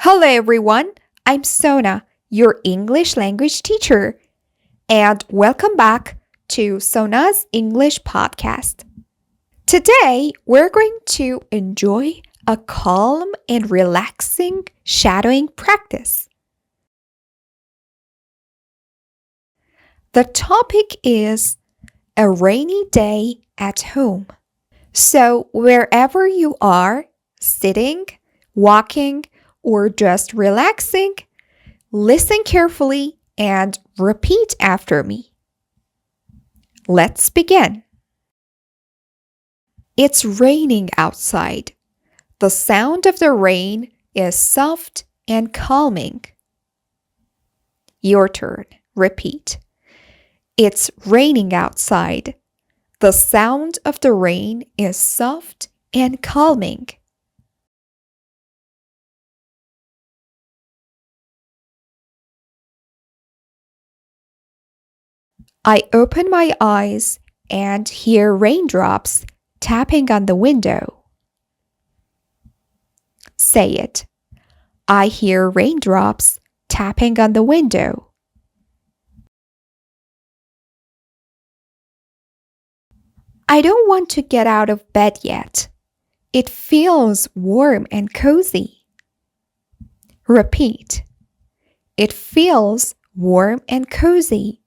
Hello everyone, I'm Sona, your English language teacher, and welcome back to Sona's English Podcast. Today, we're going to enjoy a calm and relaxing shadowing practice. The topic is a rainy day at home. So, wherever you are, sitting, walking, or just relaxing, listen carefully and repeat after me. Let's begin. It's raining outside. The sound of the rain is soft and calming. Your turn. Repeat. It's raining outside. The sound of the rain is soft and calming. I open my eyes and hear raindrops tapping on the window. Say it. I hear raindrops tapping on the window. I don't want to get out of bed yet. It feels warm and cozy. Repeat. It feels warm and cozy.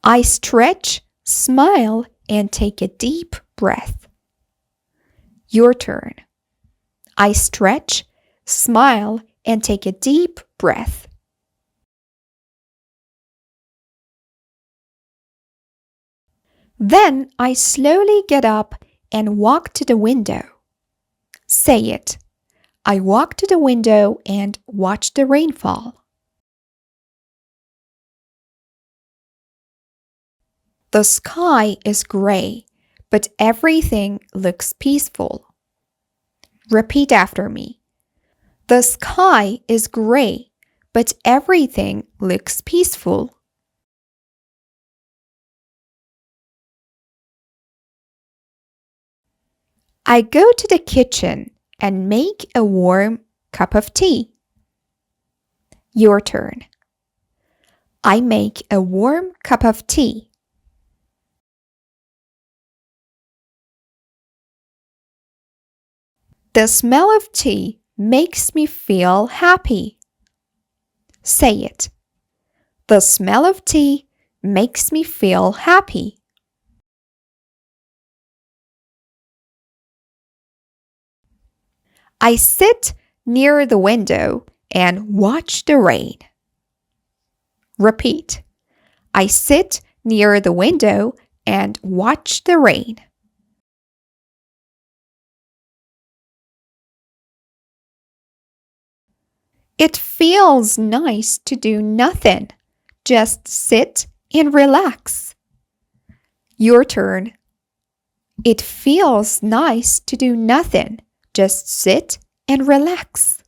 I stretch, smile, and take a deep breath. Your turn. I stretch, smile, and take a deep breath. Then I slowly get up and walk to the window. Say it. I walk to the window and watch the rainfall. The sky is gray, but everything looks peaceful. Repeat after me. The sky is gray, but everything looks peaceful. I go to the kitchen and make a warm cup of tea. Your turn. I make a warm cup of tea. The smell of tea makes me feel happy. Say it. The smell of tea makes me feel happy. I sit near the window and watch the rain. Repeat. I sit near the window and watch the rain. It feels nice to do nothing. Just sit and relax. Your turn. It feels nice to do nothing. Just sit and relax.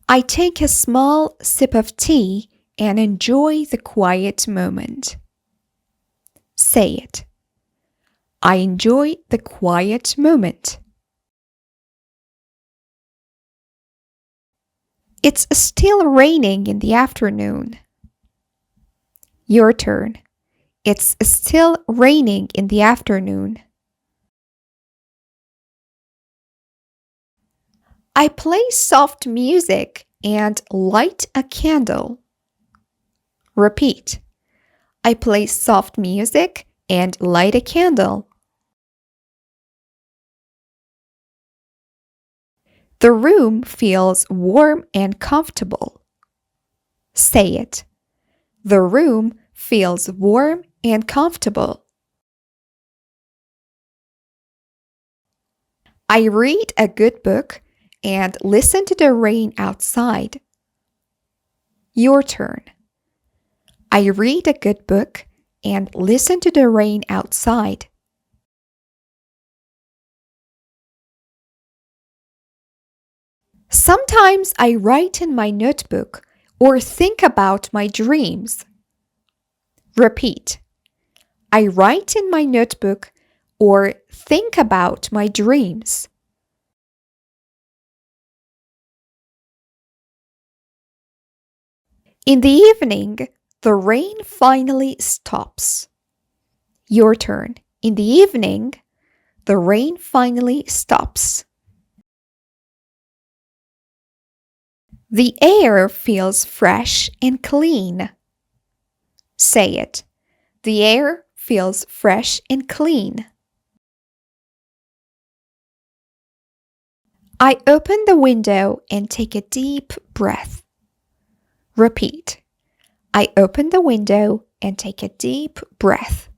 I take a small sip of tea and enjoy the quiet moment. Say it. I enjoy the quiet moment. It's still raining in the afternoon. Your turn. It's still raining in the afternoon. I play soft music and light a candle. Repeat. I play soft music and light a candle. The room feels warm and comfortable. Say it. The room feels warm and comfortable. I read a good book and listen to the rain outside. Your turn. I read a good book and listen to the rain outside. Sometimes I write in my notebook or think about my dreams. Repeat. I write in my notebook or think about my dreams. In the evening, the rain finally stops. Your turn. In the evening, the rain finally stops. The air feels fresh and clean. Say it. The air feels fresh and clean. I open the window and take a deep breath. Repeat. I open the window and take a deep breath.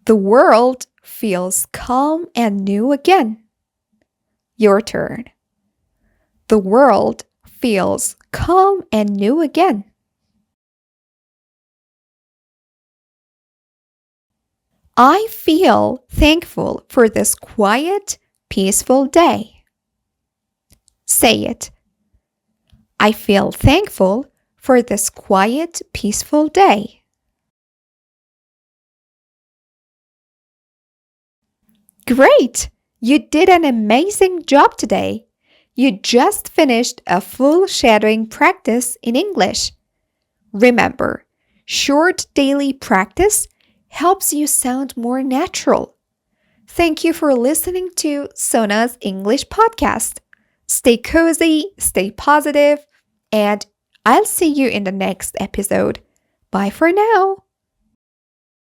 The world feels calm and new again. Your turn. The world feels calm and new again. I feel thankful for this quiet, peaceful day. Say it. I feel thankful for this quiet, peaceful day. Great! You did an amazing job today. You just finished a full shadowing practice in English. Remember, short daily practice helps you sound more natural. Thank you for listening to Sona's English podcast. Stay cozy, stay positive, and I'll see you in the next episode. Bye for now.